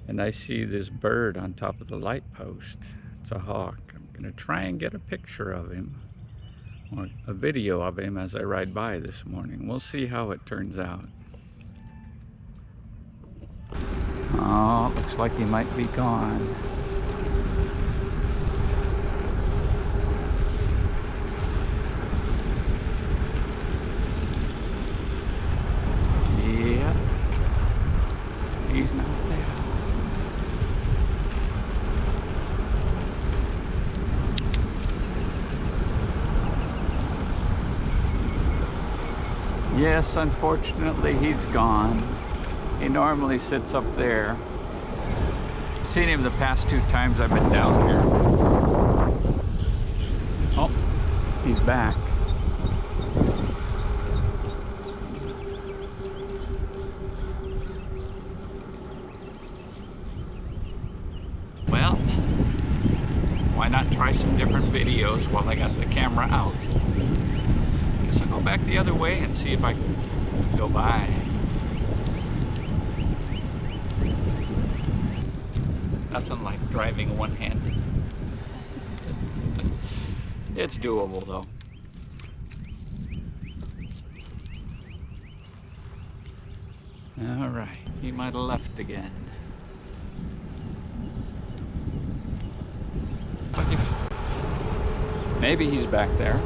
and I see this bird on top of the light post. It's a hawk. I'm gonna try and get a picture of him, or a video of him as I ride by this morning. We'll see how it turns out. Oh, looks like he might be gone. Yep, he's not there. Yes, unfortunately, he's gone. He normally sits up there. I've seen him the past 2 times I've been down here. Oh, he's back. Well, why not try some different videos while I got the camera out? Guess I'll go back the other way and see if I can go by. Nothing like driving one-handed. It's doable though. All right, he might have left again. But maybe he's back there.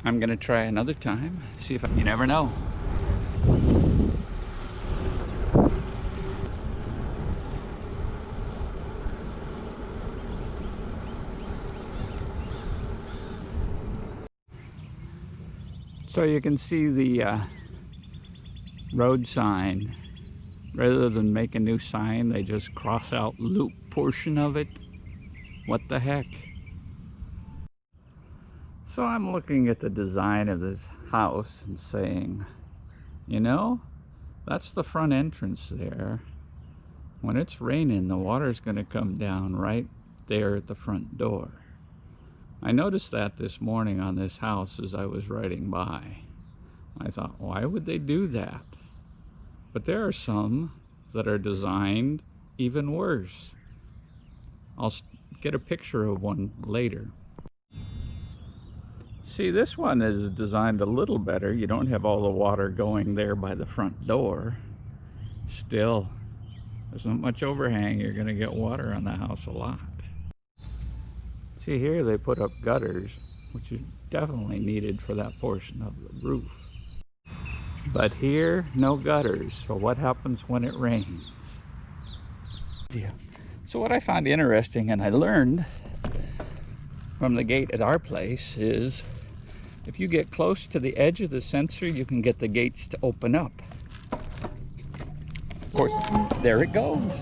I'm gonna try another time, see if you never know. So you can see the road sign. Rather than make a new sign, they just cross out loop portion of it. What the heck? So I'm looking at the design of this house and saying, you know, that's the front entrance there. When it's raining, the water's going to come down right there at the front door. I noticed that this morning on this house as I was riding by. I thought, why would they do that? But there are some that are designed even worse. I'll get a picture of one later. See, this one is designed a little better. You don't have all the water going there by the front door. Still, there's not much overhang. You're going to get water on the house a lot. See, here they put up gutters, which is definitely needed for that portion of the roof. But here, no gutters. So what happens when it rains? Yeah. So what I found interesting, and I learned from the gate at our place, is if you get close to the edge of the sensor, you can get the gates to open up. Of course, there it goes.